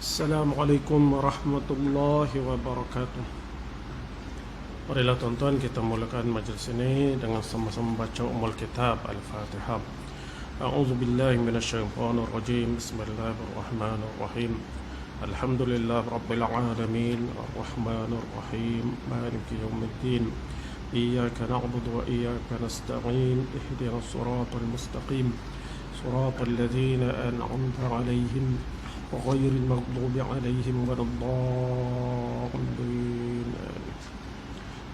Assalamualaikum warahmatullahi wabarakatuh. Marilah tuan-tuan kita mulakan majlis ini dengan sama-sama baca Ummul Kitab Al-Fatihah. A'udzu billahi minasyaitonir rajim. Bismillahirrahmanirrahim. Alhamdulillah rabbil alamin arrahmanir rahim maliki yaumiddin. Iyyaka na'budu wa iyyaka nasta'in. Ihdinas siratal mustaqim. Siratal ladzina an'amta 'alaihim غير المغضوب عليهم ولا الضالين.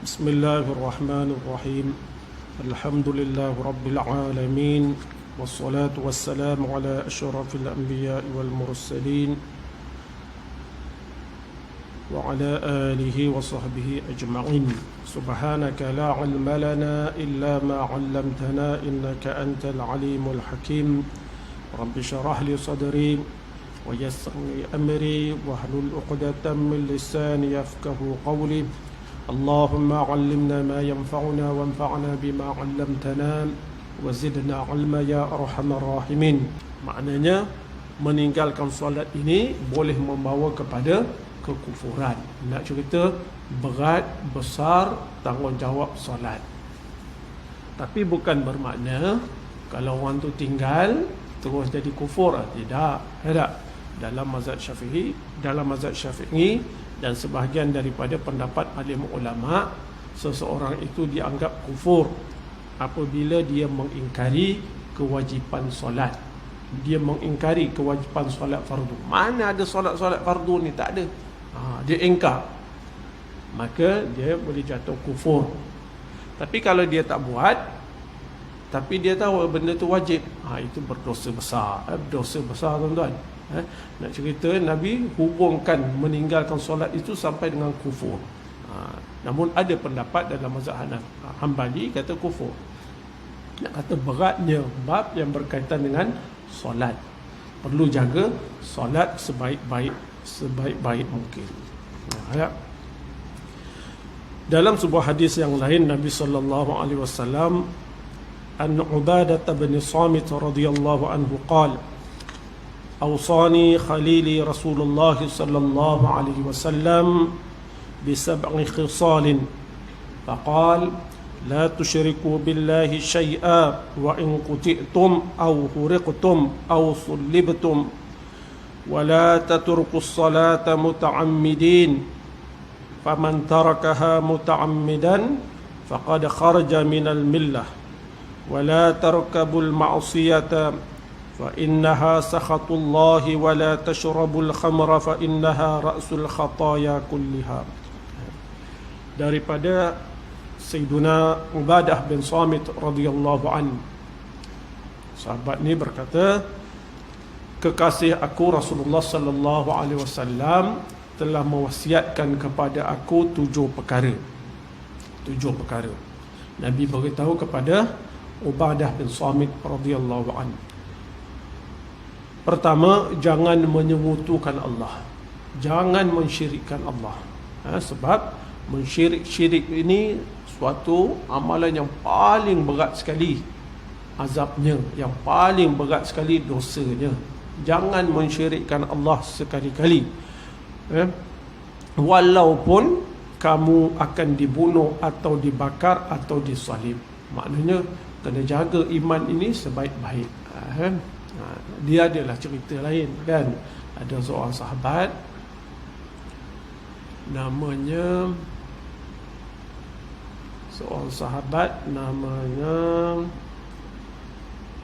بسم الله الرحمن الرحيم. الحمد لله رب العالمين والصلاة والسلام على أشرف الأنبياء والمرسلين وعلى آله وصحبه أجمعين. سبحانك لا علم لنا إلا ما علمتنا إنك أنت العليم الحكيم. رب اشرح لي صدري ويسر لي أمري واحلل عقدة من لساني يفقهوا قولي. اللهم علمنا ما ينفعنا وانفعنا بما علمتنا وزدنا علما يا أرحم الراحمين. Maknanya meninggalkan solat ini boleh membawa kepada kekufuran. Nak cerita berat, besar tanggungjawab solat. Tapi bukan bermakna kalau orang tu tinggal terus jadi kufur. Tidak, tidak. Dalam mazhab Syafi'i dan sebahagian daripada pendapat alim ulama, seseorang itu dianggap kufur apabila dia mengingkari kewajipan solat. Dia mengingkari kewajipan solat fardu. Mana ada solat-solat fardu ni? Tak ada. Dia ingkar, maka dia boleh jatuh kufur. Tapi kalau dia tak buat, tapi dia tahu benda tu wajib, itu berdosa besar. Dosa besar, tuan-tuan. Nak cerita, Nabi hubungkan meninggalkan solat itu sampai dengan kufur. Namun ada pendapat dalam mazhab Hanbali kata kufur. Nak kata beratnya bab yang berkaitan dengan solat. Perlu jaga solat sebaik-baik mungkin. Dalam sebuah hadis yang lain, Nabi SAW, an Ubadah bin Samit radhiyallahu anhu qala أوصاني خليلي رسول الله صلى الله عليه وسلم بسبع خصال فقال لا تشركوا بالله شيئا وإن قتلتم أو حرقتم أو صلبتم ولا تتركوا الصلاة متعمدين فمن تركها متعمدا فقد خرج من الملة ولا تركبوا المعصية فإنها سخط الله ولا تشربوا الخمر فإنها رأس الخطايا كلها. Daripada Sayyiduna Ubadah bin Samit radhiyallahu anhu, sahabat ni berkata, kekasih aku Rasulullah sallallahu alaihi wasallam telah mewasiatkan kepada aku 7 perkara. Nabi beritahu kepada Ubadah bin Samit radhiyallahu anhu. Pertama, jangan menyekutukan Allah. Jangan mensyirikkan Allah. Sebab syirik ini suatu amalan yang paling berat sekali azabnya, yang paling berat sekali dosanya. Jangan mensyirikkan Allah sekali-kali. Walaupun kamu akan dibunuh atau dibakar atau disalib. Maknanya kena jaga iman ini sebaik-baik. Dia adalah cerita lain, kan? Ada seorang sahabat namanya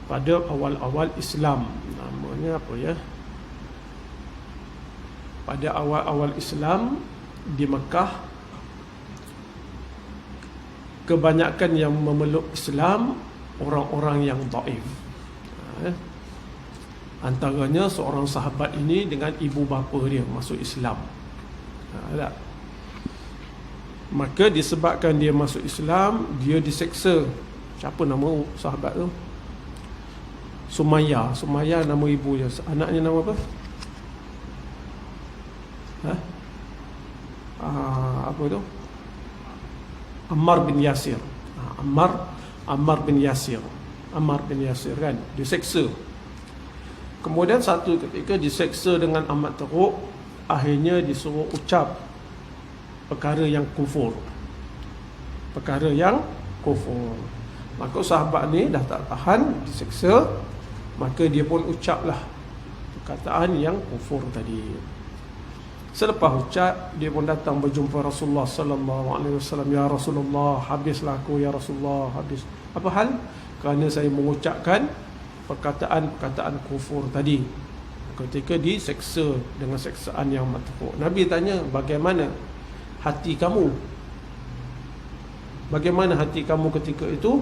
pada awal-awal Islam, namanya apa ya? Pada awal-awal Islam di Mekah, kebanyakan yang memeluk Islam orang-orang yang dhaif. Antaranya seorang sahabat ini dengan ibu bapa dia masuk Islam. Maka disebabkan dia masuk Islam, dia diseksa. Siapa nama sahabat tu? Sumayyah nama ibu dia. Anaknya nama apa? Apa tu? Ammar bin Yasir. Ammar bin Yasir kan, diseksa. Kemudian satu ketika diseksa dengan amat teruk, akhirnya disuruh ucap perkara yang kufur. Perkara yang kufur. Maka sahabat ni dah tak tahan, diseksa, maka dia pun ucaplah perkataan yang kufur tadi. Selepas ucap, dia pun datang berjumpa Rasulullah sallallahu alaihi wasallam. Ya Rasulullah, habislah aku ya Rasulullah, habis. Apa hal? Kerana saya mengucapkan perkataan-perkataan kufur tadi. Ketika diseksa dengan seksaan yang teruk. Nabi tanya, bagaimana hati kamu? Bagaimana hati kamu ketika itu?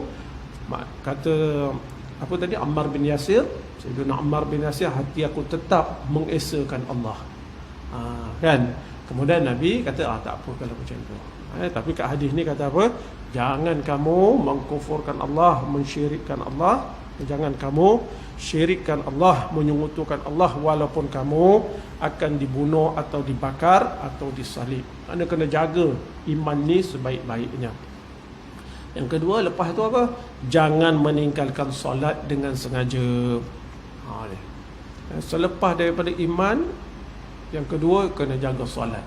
Kata apa tadi, Ammar bin Yasir, Sayyidina Ammar bin Yasir, hati aku tetap mengesakan Allah. Kan? Kemudian Nabi kata, tak apa kalau macam tu. Tapi kat hadis ni kata apa? Jangan kamu mengkufurkan Allah, mensyirikkan Allah. Jangan kamu syirikkan Allah, menyekutukan Allah, walaupun kamu akan dibunuh atau dibakar atau disalib. Anda kena jaga iman ni sebaik-baiknya. Yang kedua, lepas tu apa? Jangan meninggalkan solat dengan sengaja. Selepas daripada iman, yang kedua, kena jaga solat.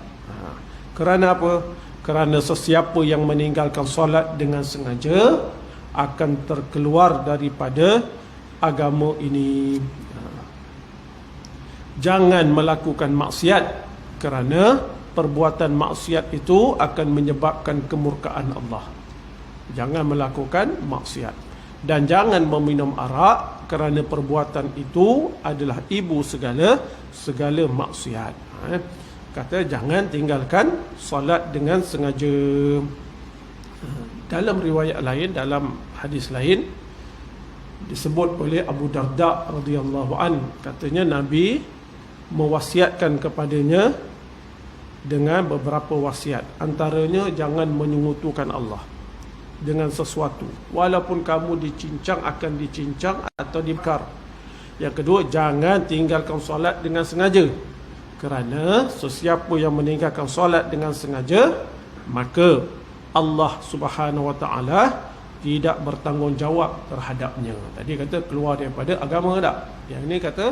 Kerana apa? Kerana sesiapa yang meninggalkan solat dengan sengaja akan terkeluar daripada agama ini. Jangan melakukan maksiat, kerana perbuatan maksiat itu akan menyebabkan kemurkaan Allah. Jangan melakukan maksiat. Dan jangan meminum arak, kerana perbuatan itu adalah ibu segala maksiat. Kata jangan tinggalkan solat dengan sengaja. Dalam riwayat lain, dalam hadis lain, disebut oleh Abu Darda radhiyallahu an, katanya Nabi mewasiatkan kepadanya dengan beberapa wasiat. Antaranya, jangan menyekutukan Allah dengan sesuatu, walaupun kamu dicincang, akan dicincang atau dibakar. Yang kedua, jangan tinggalkan solat dengan sengaja, kerana sesiapa yang meninggalkan solat dengan sengaja, maka Allah Subhanahu wa taala tidak bertanggungjawab terhadapnya. Tadi kata keluar daripada agama tak? Yang ini kata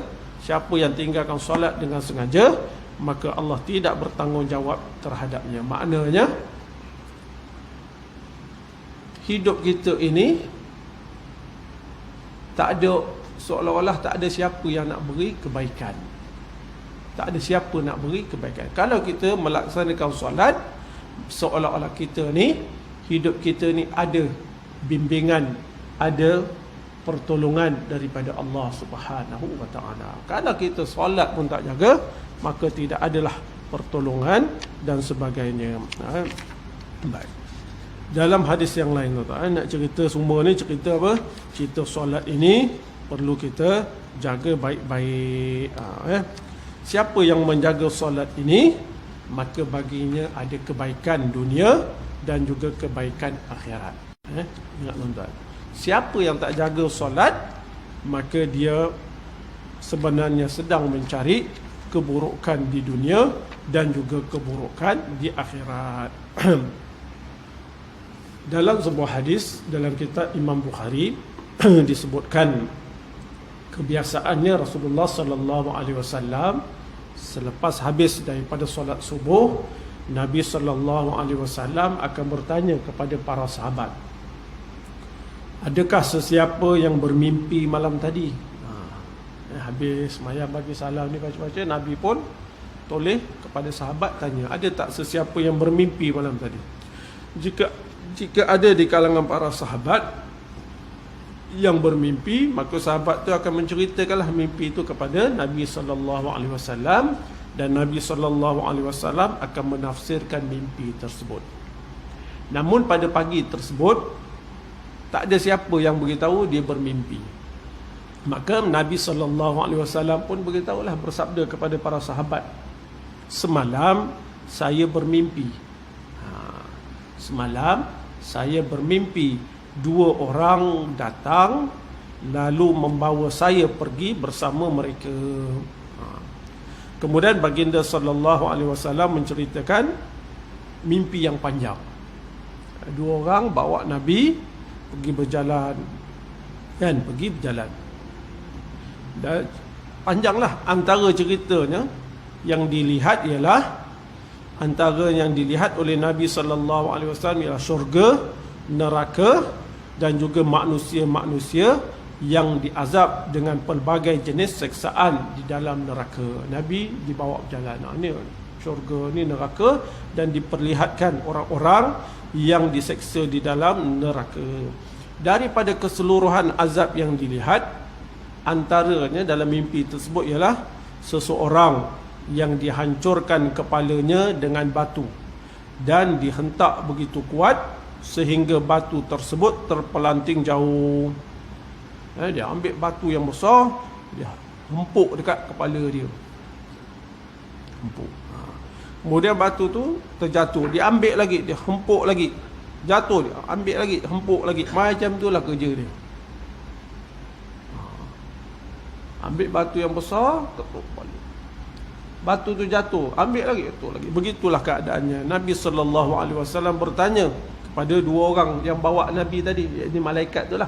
siapa yang tinggalkan solat dengan sengaja, maka Allah tidak bertanggungjawab terhadapnya. Maknanya hidup kita ini tak ada, seolah-olah tak ada siapa yang nak beri kebaikan. Tak ada siapa nak beri kebaikan. Kalau kita melaksanakan solat, seolah-olah kita ni, hidup kita ni ada bimbingan, ada pertolongan daripada Allah Subhanahu wa taala. Kalau kita solat pun tak jaga, maka tidak adalah pertolongan dan sebagainya. Baik. Dalam hadis yang lain nak cerita semua ni, cerita apa? Cerita solat ini perlu kita jaga baik-baik. Siapa yang menjaga solat ini, maka baginya ada kebaikan dunia dan juga kebaikan akhirat. Ingat tuan-tuan, siapa yang tak jaga solat, maka dia sebenarnya sedang mencari keburukan di dunia dan juga keburukan di akhirat. Dalam sebuah hadis dalam kitab Imam Bukhari disebutkan kebiasaannya Rasulullah sallallahu alaihi wasallam selepas habis daripada solat subuh, Nabi sallallahu alaihi wasallam akan bertanya kepada para sahabat, adakah sesiapa yang bermimpi malam tadi? Habis sembahyang bagi salam ni baca-baca, Nabi pun toleh kepada sahabat tanya, ada tak sesiapa yang bermimpi malam tadi? Jika ada di kalangan para sahabat yang bermimpi, maka sahabat tu akan menceritakanlah mimpi itu kepada Nabi sallallahu alaihi wasallam, dan Nabi sallallahu alaihi wasallam akan menafsirkan mimpi tersebut. Namun pada pagi tersebut tak ada siapa yang beritahu dia bermimpi. Maka Nabi sallallahu alaihi wasallam pun beritahulah, bersabda kepada para sahabat, semalam saya bermimpi. Semalam saya bermimpi, dua orang datang lalu membawa saya pergi bersama mereka. Kemudian baginda sallallahu alaihi wasallam menceritakan mimpi yang panjang. Dua orang bawa Nabi pergi berjalan, kan, pergi berjalan. Dan panjanglah antara ceritanya. yang dilihat ialah, antara yang dilihat oleh Nabi sallallahu alaihi wasallam ialah syurga, neraka dan juga manusia-manusia yang diazab dengan pelbagai jenis seksaan di dalam neraka. Nabi dibawa berjalan, ni syurga ni neraka, dan diperlihatkan orang-orang yang diseksa di dalam neraka. Daripada keseluruhan azab yang dilihat, antaranya dalam mimpi tersebut ialah seseorang yang dihancurkan kepalanya dengan batu dan dihentak begitu kuat sehingga batu tersebut terpelanting jauh. Dia ambil batu yang besar, dia hempuk dekat kepala dia, hempuk. Kemudian batu tu terjatuh, dia ambil lagi, dia hempuk lagi, jatuh, dia ambil lagi, hempuk lagi. Macam itulah kerja dia. Ambil batu yang besar, ketuk kepala. Batu tu jatuh, ambil lagi, ketuk lagi. Begitulah keadaannya. Nabi SAW bertanya kepada dua orang yang bawa Nabi tadi. Ini malaikat tu lah,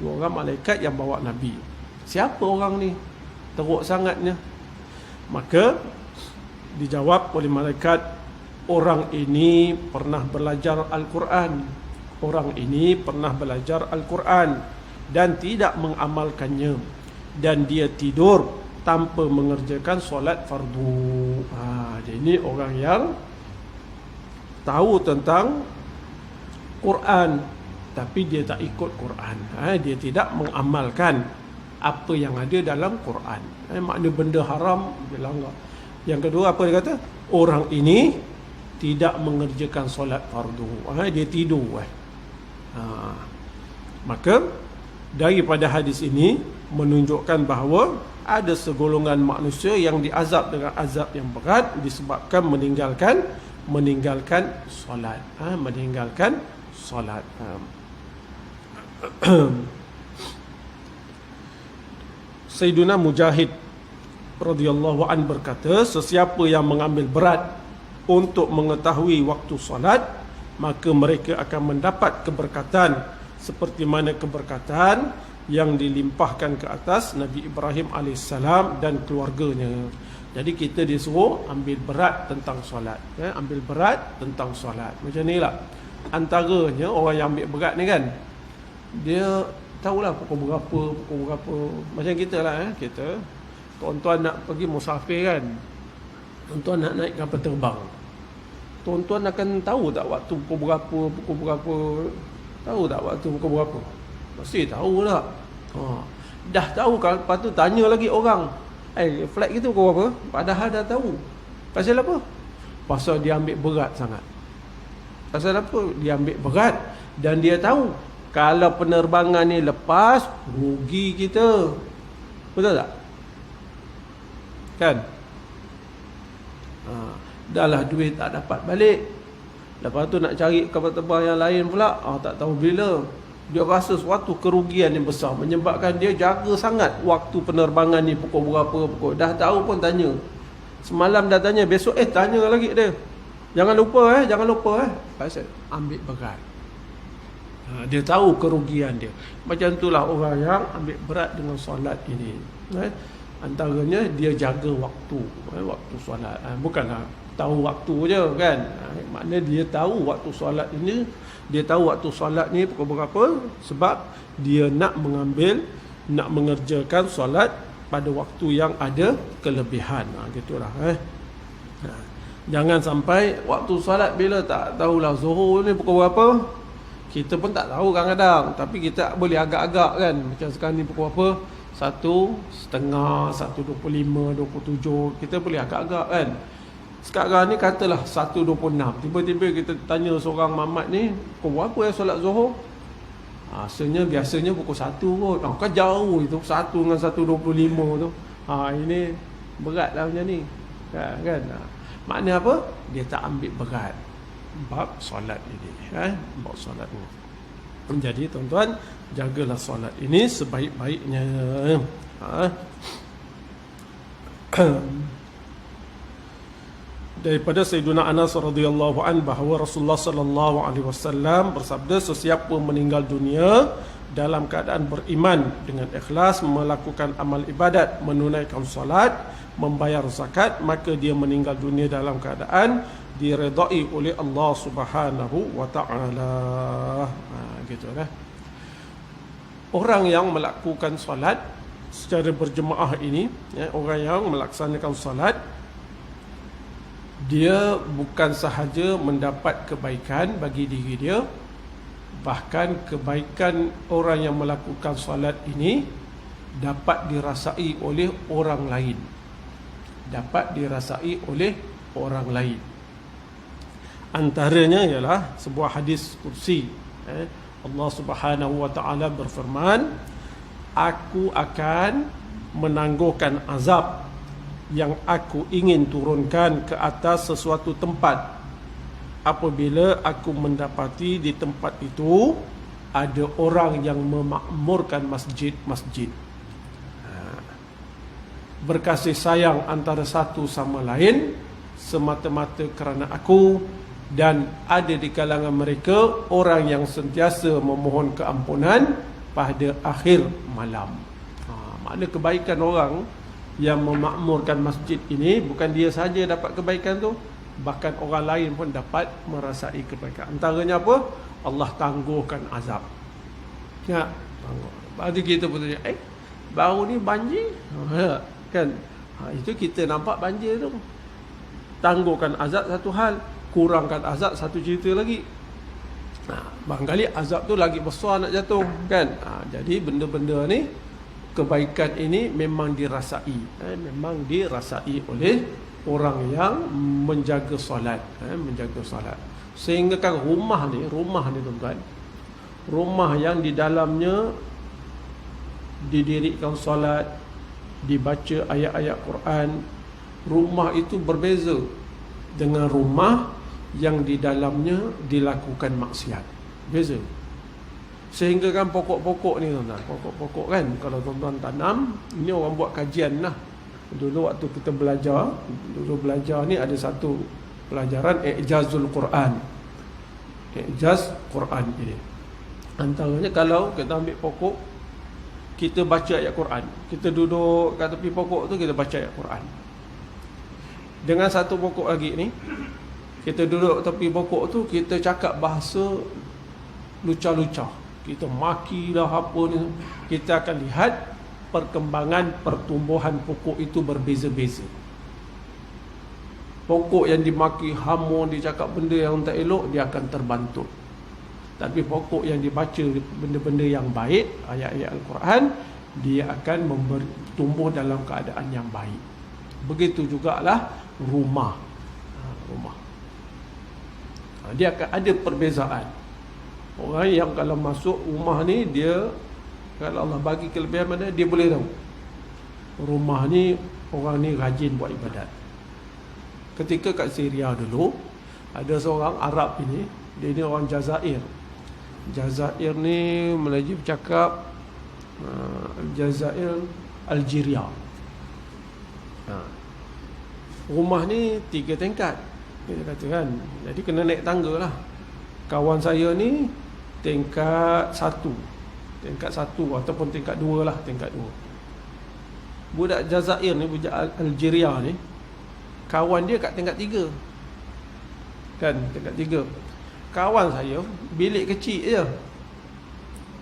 dua orang malaikat yang bawa Nabi. Siapa orang ni? Teruk sangatnya. Maka dijawab oleh malaikat, orang ini pernah belajar Al-Quran. Orang ini pernah belajar Al-Quran dan tidak mengamalkannya, dan dia tidur tanpa mengerjakan solat fardu. Jadi ini orang yang tahu tentang Quran, tapi dia tak ikut Quran. Dia tidak mengamalkan apa yang ada dalam Quran. Makna benda haram dia langgar. Yang kedua, apa dia kata? Orang ini tidak mengerjakan solat fardu. Dia tidur. Maka daripada hadis ini menunjukkan bahawa ada segolongan manusia yang diazab dengan azab yang berat disebabkan meninggalkan solat. Meninggalkan solat. Sayyiduna Mujahid radhiyallahu an berkata, sesiapa yang mengambil berat untuk mengetahui waktu solat, maka mereka akan mendapat keberkatan seperti mana keberkatan yang dilimpahkan ke atas Nabi Ibrahim AS dan keluarganya. Jadi kita disuruh ambil berat tentang solat. Ambil berat tentang solat. Macam ni lah. Antaranya orang yang ambil berat ni kan, dia tahulah pukul berapa. Macam kita lah. Kita, tuan-tuan nak pergi musafir kan, tuan-tuan nak naik kapal terbang, tuan-tuan akan tahu tak waktu pukul berapa? Tahu tak waktu pukul berapa? Pasti tahu tak? Dah tahu kan, lepas tu tanya lagi orang, flight kita pukul berapa? Padahal dah tahu. Pasal apa? Pasal dia ambil berat sangat. Pasal apa? Dia ambil berat dan dia tahu kalau penerbangan ni lepas, rugi kita. Betul tak? Kan? Dah lah duit tak dapat balik. Lepas tu nak cari kapal terbang yang lain pula, tak tahu bila. Dia rasa suatu kerugian yang besar, menyebabkan dia jaga sangat waktu penerbangan ni pukul berapa. Dah tahu pun tanya. Semalam dah tanya, besok tanya lagi dia. Jangan lupa. Pasal ambil berat. Dia tahu kerugian dia. Macam itulah orang yang ambil berat dengan solat ini. Antaranya dia jaga waktu solat. Bukanlah tahu waktu je kan. Maknanya dia tahu waktu solat ini, dia tahu waktu solat ni pukul berapa, sebab dia nak mengerjakan solat pada waktu yang ada kelebihan. Gitulah. Jangan sampai waktu solat bila tak tahulah, Zuhur ni pukul berapa. Kita pun tak tahu kadang-kadang, tapi kita boleh agak-agak kan. Macam sekarang ni pukul berapa? 1:30, 1:25, 1:27. Kita boleh agak-agak kan. Sekarang ni katalah 1:26. Tiba-tiba kita tanya seorang mamat ni, pukul berapa solat Zuhur? Biasanya pukul 1 kot. Kan jauh itu, 1 dengan 1:25 tu. Ini berat lah macam ni. Kan? Maknanya apa? Dia tak ambil berat bab solat ini. Bab solat ini. Jadi tuan-tuan, jagalah solat ini sebaik-baiknya. Daripada Sayyiduna Anas radhiyallahu an bahawa Rasulullah sallallahu alaihi wasallam bersabda, sesiapa meninggal dunia dalam keadaan beriman dengan ikhlas, melakukan amal ibadat, menunaikan solat, membayar zakat, maka dia meninggal dunia dalam keadaan diredai oleh Allah Subhanahu wa taala. Gitulah. Orang yang melakukan solat secara berjemaah ini, orang yang melaksanakan solat, dia bukan sahaja mendapat kebaikan bagi diri dia, bahkan kebaikan orang yang melakukan solat ini dapat dirasai oleh orang lain. Dapat dirasai oleh orang lain. Antaranya ialah sebuah hadis kursi. Allah Subhanahu wa taala berfirman, aku akan menangguhkan azab yang aku ingin turunkan ke atas sesuatu tempat apabila aku mendapati di tempat itu ada orang yang memakmurkan masjid-masjid. Berkasih sayang antara satu sama lain semata-mata kerana aku, dan ada di kalangan mereka orang yang sentiasa memohon keampunan pada akhir malam. Makna kebaikan orang yang memakmurkan masjid ini, bukan dia saja dapat kebaikan tu, bahkan orang lain pun dapat merasai kebaikan. Antaranya apa? Allah tangguhkan azab. Ya, baru kita pun tanya, baru ni banjir, kan? Itu kita nampak banjir tu. Tangguhkan azab satu hal, kurangkan azab satu cerita lagi. Barangkali azab tu lagi besar nak jatuh, kan? Jadi benda-benda ni, kebaikan ini memang dirasai, memang dirasai oleh orang yang menjaga solat, menjaga solat. Sehingga kan rumah ni tuan-tuan, rumah yang di dalamnya didirikan solat, dibaca ayat-ayat Quran, rumah itu berbeza dengan rumah yang di dalamnya dilakukan maksiat. Beza. Sehingga kan pokok-pokok ni tuan-tuan, pokok-pokok kan, kalau tuan-tuan tanam, ini orang buat kajian lah. Dulu waktu kita belajar ni ada satu pelajaran I'jazul Quran. I'jaz Quran ini. Antaranya kalau kita ambil pokok, kita baca ayat Quran. Kita duduk kat tepi pokok tu, kita baca ayat Quran. Dengan satu pokok lagi ni, kita duduk tepi pokok tu, kita cakap bahasa lucah-lucah, kita makilah apa ni. Kita akan lihat perkembangan pertumbuhan pokok itu berbeza-beza. Pokok yang dimaki hamun, dia cakap benda yang tak elok, dia akan terbantut. Tapi pokok yang dibaca benda-benda yang baik, ayat-ayat Al-Quran, dia akan tumbuh dalam keadaan yang baik. Begitu jugalah rumah. Dia akan ada perbezaan. Orang yang kalau masuk rumah ni, dia kalau Allah bagi kelebihan mana, dia boleh tahu rumah ni, orang ni rajin buat ibadat. Ketika kat Syria dulu, ada seorang Arab ini, dia ni orang Jazair. Jazair ni Melayu bercakap Jazair Algeria. Rumah ni 3 tingkat, kita kata kan. Jadi kena naik tangga lah. Kawan saya ni tingkat 1 ataupun tingkat 2 lah, tingkat 2. Budak Jazair ni, budak Algeria ni, kawan dia kat tingkat 3. Kan, tingkat 3. Kawan saya bilik kecil je.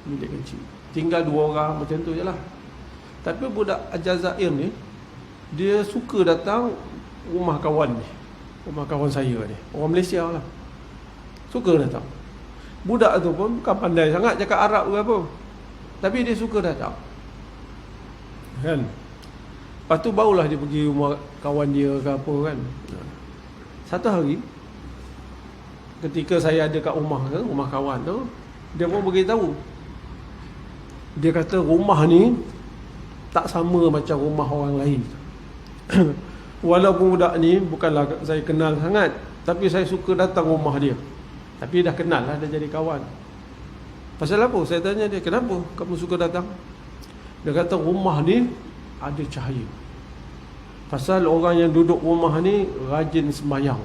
Bilik kecil. Tinggal 2 orang macam tu je lah. Tapi budak Jazair ni, dia suka datang rumah kawan ni, rumah kawan saya ni, orang Malaysia lah. Suka datang. Budak tu pun bukan pandai sangat cakap Arab ke apa, tapi dia suka datang, kan. Lepas tu barulah dia pergi rumah kawan dia ke apa, kan. Satu hari ketika saya ada kat rumah kawan tu, dia pun beritahu. Dia kata rumah ni tak sama macam rumah orang lain. Walaupun budak ni bukanlah saya kenal sangat, tapi saya suka datang rumah dia. Tapi dah kenal lah, dah jadi kawan. Pasal apa? Saya tanya dia, kenapa kamu suka datang? Dia kata rumah ni ada cahaya. Pasal orang yang duduk rumah ni rajin sembahyang,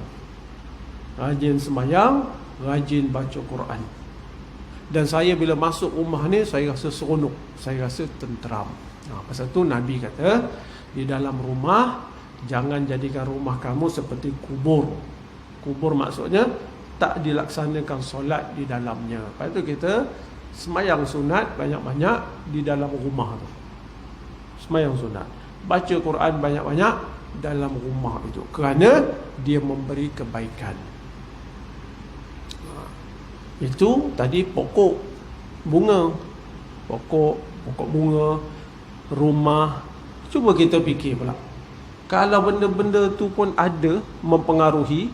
rajin baca Quran. Dan saya bila masuk rumah ni, saya rasa seronok, saya rasa tenteram. Pasal tu Nabi kata, di dalam rumah jangan jadikan rumah kamu seperti kubur. Kubur maksudnya tak dilaksanakan solat di dalamnya. Lepas tu kita semayang sunat banyak-banyak di dalam rumah tu. Semayang sunat, baca Quran banyak-banyak dalam rumah itu, kerana dia memberi kebaikan. Itu tadi pokok bunga, pokok bunga, rumah. Cuba kita fikir pula, kalau benda-benda tu pun ada mempengaruhi,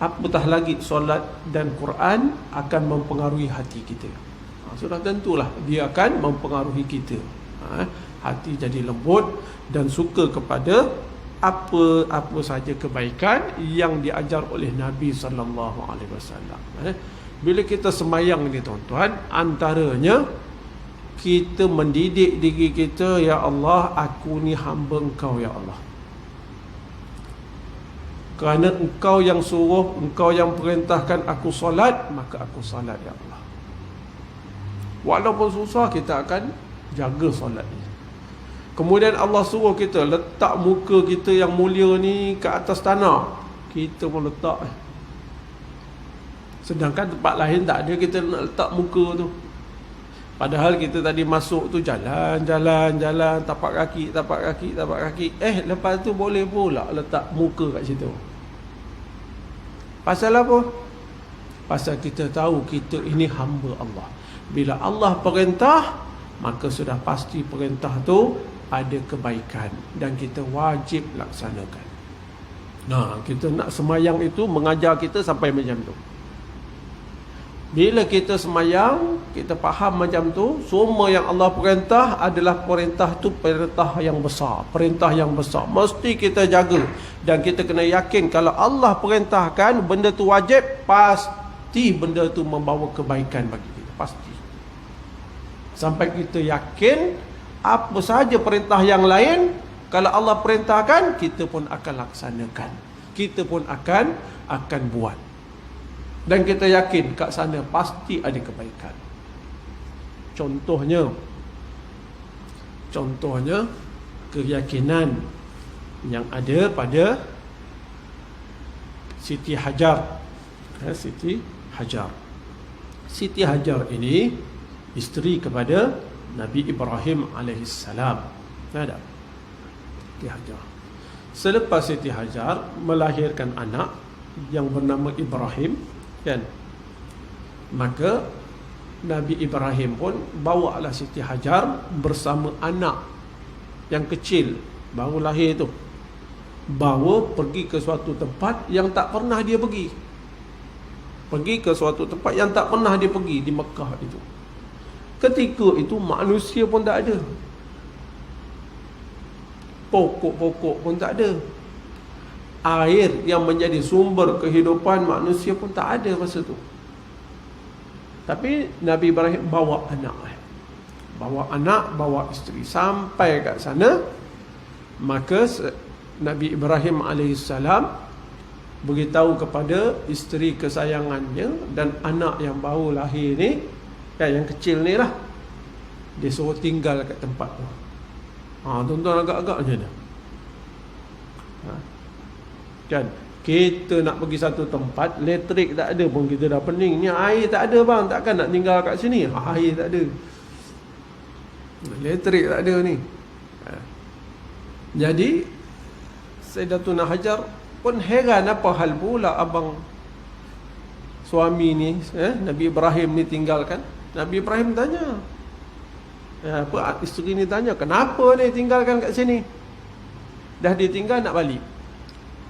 apatah lagi solat dan Quran akan mempengaruhi hati kita. Sudah tentulah dia akan mempengaruhi kita. Hati jadi lembut dan suka kepada apa saja kebaikan yang diajar oleh Nabi sallallahu alaihi wasallam. Bila kita semayang ni tuan-tuan, antaranya kita mendidik diri kita, ya Allah, aku ni hamba Engkau ya Allah. Kerana Engkau yang suruh, Engkau yang perintahkan aku solat, maka aku solat ya Allah. Walaupun susah, kita akan jaga solat ni. Kemudian Allah suruh kita letak muka kita yang mulia ni ke atas tanah, kita pun letak. Sedangkan tempat lain tak ada kita nak letak muka tu. Padahal kita tadi masuk tu jalan, tapak kaki. Lepas tu boleh pula letak muka kat situ. Pasal apa? Pasal kita tahu kita ini hamba Allah. Bila Allah perintah, maka sudah pasti perintah tu ada kebaikan dan kita wajib laksanakan. Kita nak semayang itu mengajar kita sampai macam tu. Bila kita semayang, kita faham macam tu, semua yang Allah perintah adalah perintah tu perintah yang besar, perintah yang besar, mesti kita jaga. Dan kita kena yakin kalau Allah perintahkan benda tu wajib, pasti benda tu membawa kebaikan bagi kita, pasti. Sampai kita yakin apa saja perintah yang lain, kalau Allah perintahkan, kita pun akan laksanakan, kita pun akan buat. Dan kita yakin kat sana pasti ada kebaikan. Contohnya keyakinan yang ada pada Siti Hajar. Siti Hajar ini isteri kepada Nabi Ibrahim alaihissalam. Ada Siti Hajar. Selepas Siti Hajar melahirkan anak yang bernama Ibrahim, kan, maka Nabi Ibrahim pun bawalah Siti Hajar bersama anak yang kecil baru lahir tu, bawa pergi ke suatu tempat yang tak pernah dia pergi. Pergi ke suatu tempat yang tak pernah dia pergi di Mekah itu. Ketika itu manusia pun tak ada, pokok-pokok pun tak ada, air yang menjadi sumber kehidupan manusia pun tak ada masa tu. Tapi Nabi Ibrahim bawa anak, bawa isteri sampai kat sana. Maka Nabi Ibrahim alaihissalam beritahu kepada isteri kesayangannya dan anak yang baru lahir ni, yang kecil ni lah, dia suruh tinggal kat tempat tu. Tuan-tuan agak-agak macam mana? Kan, kita nak pergi satu tempat, elektrik tak ada pun kita dah pening. Ni air tak ada bang, takkan nak tinggal kat sini? Air tak ada, elektrik tak ada ni. Jadi Sayyidatuna Hajar pun heran, apa hal pula abang suami ni, Nabi Ibrahim ni tinggalkan. Nabi Ibrahim tanya, isteri ni tanya, kenapa ni tinggalkan kat sini? Dah ditinggal nak balik.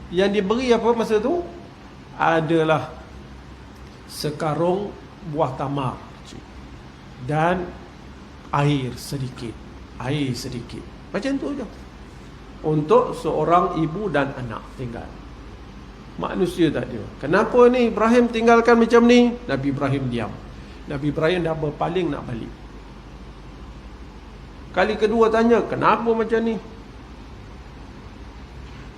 Yang diberi apa masa tu adalah sekarung buah tamar dan air sedikit. Macam tu je untuk seorang ibu dan anak tinggal. Manusia tak ada. Kenapa ni Ibrahim tinggalkan macam ni? Nabi Ibrahim diam. Nabi Ibrahim dah berpaling nak balik. Kali kedua tanya, kenapa macam ni?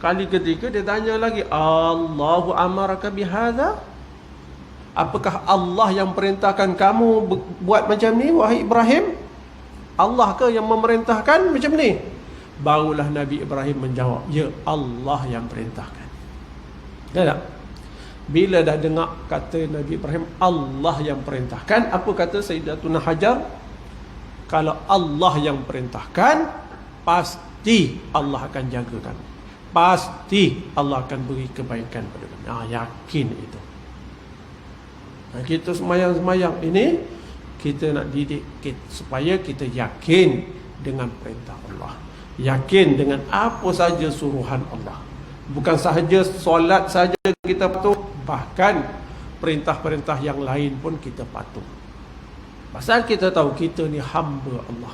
Kali ketiga dia tanya lagi, Allahu amaraka bihadza? Apakah Allah yang perintahkan kamu buat macam ni, wahai Ibrahim? Allah ke yang memerintahkan macam ni? Barulah Nabi Ibrahim menjawab, ya, Allah yang perintahkan. Ya tak? Bila dah dengar kata Nabi Ibrahim, Allah yang perintahkan, apa kata Sayyidatuna Hajar? Kalau Allah yang perintahkan, pasti Allah akan jaga kami. Pasti Allah akan beri kebaikan pada kami. Yakin itu. Kita semayang-semayang ini, kita nak didik supaya kita yakin dengan perintah Allah, yakin dengan apa saja suruhan Allah. Bukan sahaja solat saja kita patuh, bahkan perintah-perintah yang lain pun kita patuh. Pasal kita tahu kita ni hamba Allah,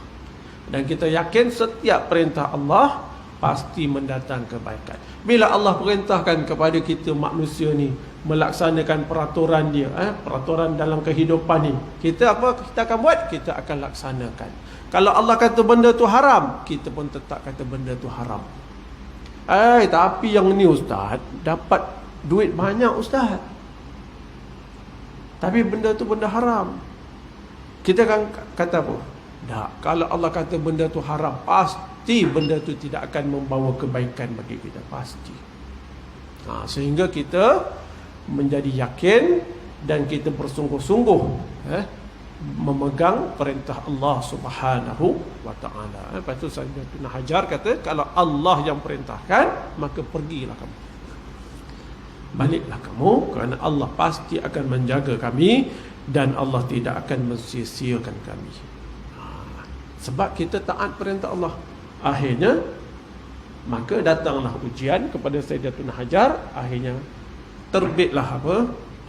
dan kita yakin setiap perintah Allah pasti mendatang kebaikan. Bila Allah perintahkan kepada kita manusia ni melaksanakan peraturan dia, peraturan dalam kehidupan ni, kita apa kita akan buat? Kita akan laksanakan. Kalau Allah kata benda tu haram, kita pun tetap kata benda tu haram. Tapi yang ni ustaz, dapat duit banyak ustaz, tapi benda tu benda haram, kita akan kata apa? Tak. Kalau Allah kata benda tu haram, pasti benda tu tidak akan membawa kebaikan bagi kita, pasti. Sehingga kita menjadi yakin dan kita bersungguh-sungguh memegang perintah Allah Subhanahu wa ta'ala. Lepas tu Sayyidatuna Hajar kata, kalau Allah yang perintahkan, maka pergilah kamu, baliklah kamu, kerana Allah pasti akan menjaga kami dan Allah tidak akan mensia-siakan kami. Sebab kita taat perintah Allah, akhirnya maka datanglah ujian kepada Sayyidatuna Hajar. Akhirnya terbitlah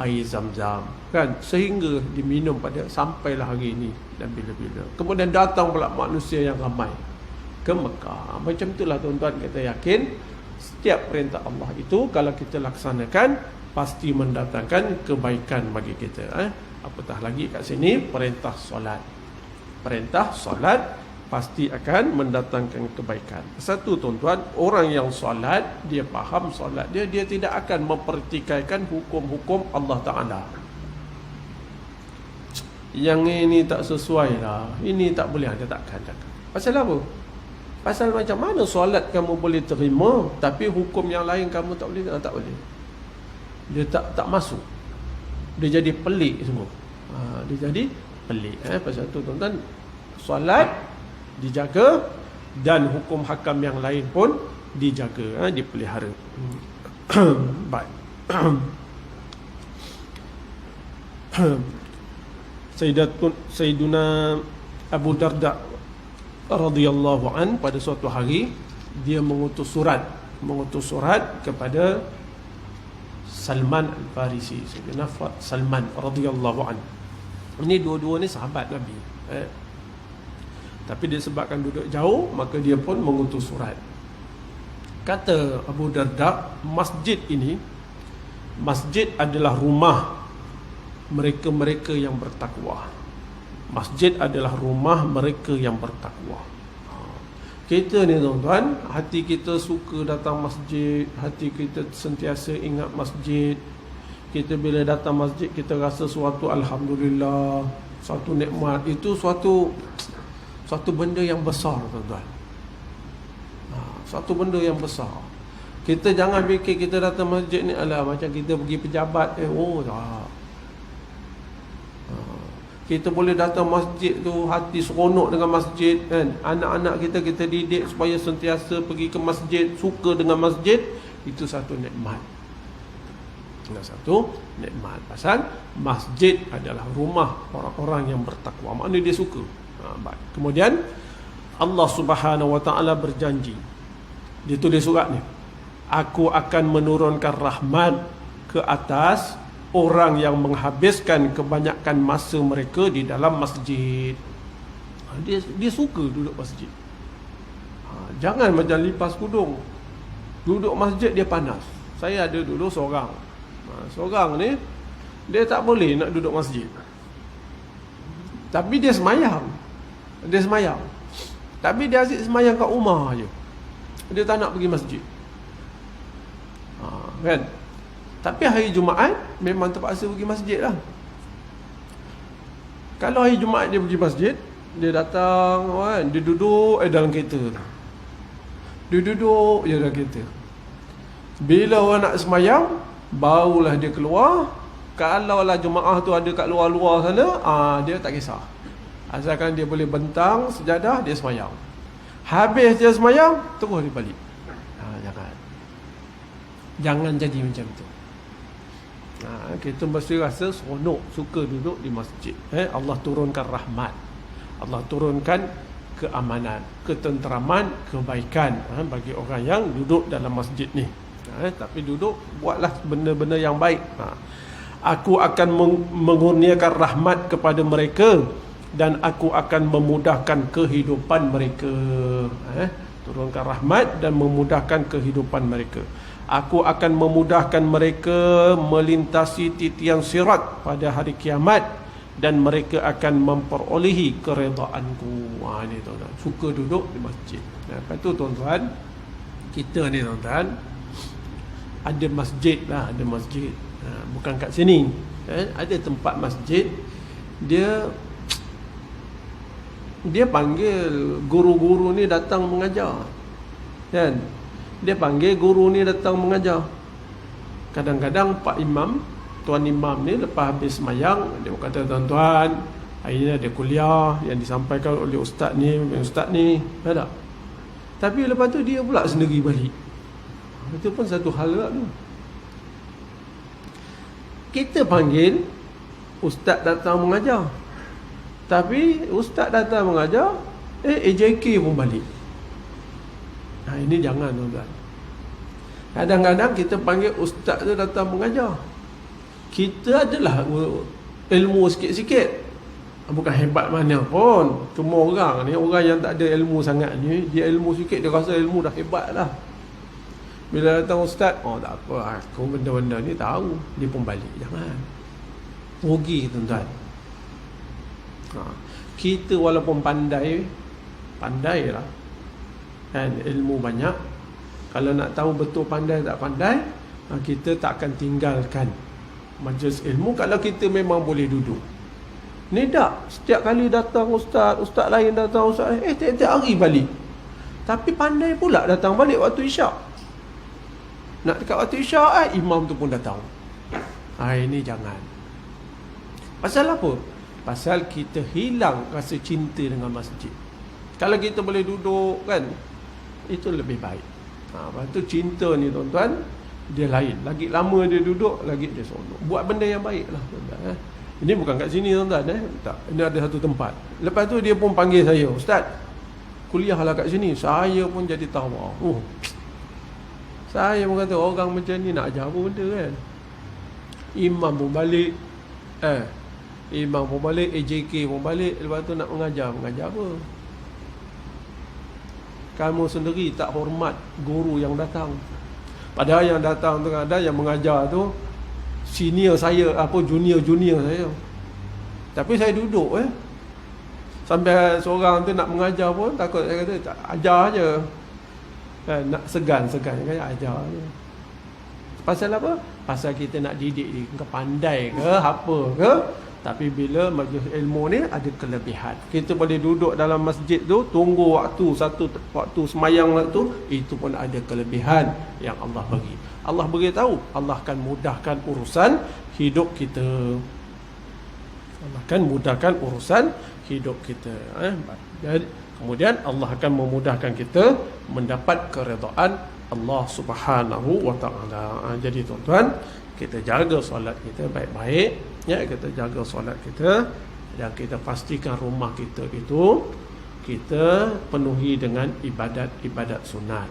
air Zam-Zam, kan, sehingga diminum pada sampailah hari ini dan bila-bila. Kemudian datang pula manusia yang ramai ke Mekah. Macam itulah tuan-tuan, kita yakin setiap perintah Allah itu kalau kita laksanakan pasti mendatangkan kebaikan bagi kita. Apatah lagi kat sini perintah solat. Perintah solat pasti akan mendatangkan kebaikan. Satu tuan-tuan, orang yang solat, dia faham solat dia tidak akan mempertikaikan hukum-hukum Allah Ta'ala. Yang ini tak sesuai lah, ini tak boleh, dia takkan cakap. Pasal apa? Pasal macam mana solat kamu boleh terima, tapi hukum yang lain kamu tak boleh? Tak boleh. Dia tak masuk. Dia jadi pelik semua. Dia jadi pelik. Pasal tu tuan-tuan, solat dijaga dan hukum hakam yang lain pun dijaga, dipelihara. Baik. Sayyiduna Abu Darda radhiyallahu an, pada suatu hari dia mengutus surat kepada Salman Al-Farisi, Sayyidina Salman radhiyallahu an. Ini dua-dua ni sahabat Nabi. Tapi disebabkan duduk jauh, maka dia pun mengutus surat. Kata Abu Darda, masjid ini, masjid adalah rumah mereka-mereka yang bertakwa. Masjid adalah rumah mereka yang bertakwa. Kita ni tuan-tuan, hati kita suka datang masjid, hati kita sentiasa ingat masjid. Kita bila datang masjid, kita rasa suatu alhamdulillah, suatu nikmat. Itu suatu benda yang besar tuan-tuan. Satu benda yang besar. Kita jangan fikir kita datang masjid ni alah macam kita pergi pejabat. Tak. Kita boleh datang masjid tu hati seronok dengan masjid, kan. Anak-anak kita didik supaya sentiasa pergi ke masjid, suka dengan masjid. Itu satu nikmat. Satu nikmat. Pasal masjid adalah rumah orang-orang yang bertakwa. Maknanya dia suka. Baik. Kemudian Allah Subhanahu wa ta'ala berjanji, dia tulis surat ni, aku akan menurunkan rahmat ke atas orang yang menghabiskan kebanyakan masa mereka di dalam masjid. Dia suka duduk masjid. Jangan macam lipas kudung. Duduk masjid dia panas. Saya ada dulu seorang ni, dia tak boleh nak duduk masjid, tapi dia semayang. Tapi dia asyik semayang kat rumah je. Dia tak nak pergi masjid. Kan? Tapi hari Jumaat memang terpaksa pergi masjid lah. Kalau hari Jumaat dia pergi masjid, dia datang kan, dia duduk dalam kereta. Dia duduk je dalam kereta. Bila orang nak semayang, barulah dia keluar. Kalau lah jemaah tu ada kat luar-luar sana, dia tak kisah. Asalkan dia boleh bentang sejadah, dia semayang. Habis dia semayang, terus dia balik. Jangan jadi macam tu. Kita mesti rasa seronok, suka duduk di masjid. Allah turunkan rahmat, Allah turunkan keamanan, ketenteraman, kebaikan bagi orang yang duduk dalam masjid ni. Tapi duduk, buatlah benda-benda yang baik. Aku akan mengurniakan rahmat kepada mereka dan aku akan memudahkan kehidupan mereka. Turunkan rahmat dan memudahkan kehidupan mereka. Aku akan memudahkan mereka melintasi titian sirat pada hari kiamat dan mereka akan memperolehi keredaanku. Ini tuan-tuan, suka duduk di masjid. Lepas tu tuan-tuan, kita ni tuan-tuan ada masjid lah, ada masjid. Bukan kat sini. Ada tempat masjid, dia panggil guru-guru ni datang mengajar. Kan? Dia panggil guru ni datang mengajar. Kadang-kadang Pak Imam, Tuan Imam ni lepas habis semayang, dia kata, tuan-tuan, hari ni ada kuliah yang disampaikan oleh ustaz ni, ada. Tapi lepas tu dia pula sendiri balik. Itu pun satu hal lah tu. Kita panggil ustaz datang mengajar, tapi ustaz datang mengajar, AJK pun balik. Ini jangan tuan-tuan. Kadang-kadang kita panggil ustaz tu datang mengajar, kita adalah ilmu sikit-sikit, bukan hebat mana pun. Cuma orang yang tak ada ilmu sangat ni, dia ilmu sikit, dia rasa ilmu dah hebat lah. Bila datang ustaz, tak apa, aku benda-benda ni tahu, dia pun balik. Jangan, rugi tuan-tuan. Kita walaupun pandai lah, kan, ilmu banyak, kalau nak tahu betul pandai tak pandai, kita tak akan tinggalkan majlis ilmu kalau kita memang boleh duduk. Ni tak, setiap kali datang ustaz lain datang, ustaz tiap-tiap hari balik. Tapi pandai pula datang balik waktu isyak. Nak dekat waktu isyak, imam tu pun datang. Ini jangan. Pasal apa? Pasal kita hilang rasa cinta dengan masjid. Kalau kita boleh duduk kan, itu lebih baik. Lepas tu cinta ni tuan-tuan, dia lain. Lagi lama dia duduk, lagi dia seronok. Buat benda yang baik lah tuan-tuan. Ini bukan kat sini tuan-tuan. Tak. Ini ada satu tempat. Lepas tu dia pun panggil saya, ustaz, kuliah lah kat sini. Saya pun jadi tawa. Saya pun kata, orang macam ni nak ajar apa benda kan. Imam pun balik, AJK pun balik. Lepas tu nak mengajar apa? Kamu sendiri tak hormat guru yang datang. Padahal yang datang tu ada yang mengajar tu senior saya, junior saya. Tapi saya duduk sampai seorang tu nak mengajar pun takut, saya kata tak, ajar je. Nak segan kan, ajar je. Pasal apa? Pasal kita nak didik dia ke pandai ke apa ke. Tapi bila majlis ilmu ni ada kelebihan. Kita boleh duduk dalam masjid tu, tunggu waktu semayang waktu, itu pun ada kelebihan yang Allah bagi. Allah beritahu, Allah akan mudahkan urusan hidup kita. Allah akan mudahkan urusan hidup kita. Jadi kemudian Allah akan memudahkan kita mendapat keredaan Allah Subhanahu wa taala. Jadi tuan-tuan, kita jaga solat kita baik-baik, kita jaga solat kita, dan kita pastikan rumah kita itu kita penuhi dengan ibadat-ibadat sunat.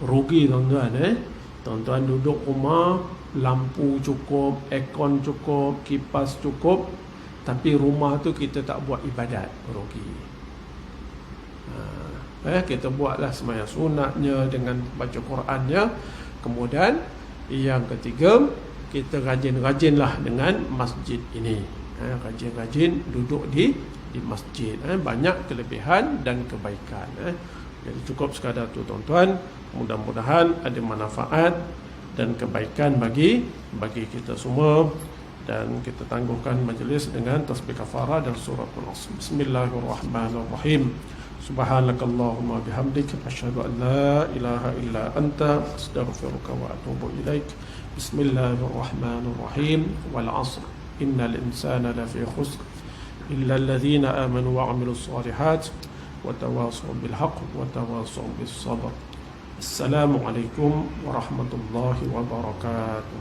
Rugi tuan-tuan, tuan-tuan duduk rumah, lampu cukup, aircon cukup, kipas cukup, tapi rumah tu kita tak buat ibadat, rugi. Kita buatlah sembahyang sunatnya dengan baca Qurannya. Kemudian yang ketiga, kita rajin-rajinlah dengan masjid ini. Rajin-rajin duduk di masjid. Banyak kelebihan dan kebaikan. Jadi cukup sekadar tu tuan-tuan. Mudah-mudahan ada manfaat dan kebaikan bagi kita semua. Dan kita tangguhkan majlis dengan tasbih kafarah dan suratul Asr. Bismillahirrahmanirrahim. Subhanakallahumma bihamdik asyhadu an la ilaha illa anta astaghfiruka wa atubu ilaik. Bismillahirrahmanirrahim. Wal 'asr innal insana lafi khusr illa alladhina amanu wa 'amilus shalihat wa tawassaw bil haqq wa tawassaw bis sabr. Assalamualaikum warahmatullahi wabarakatuh.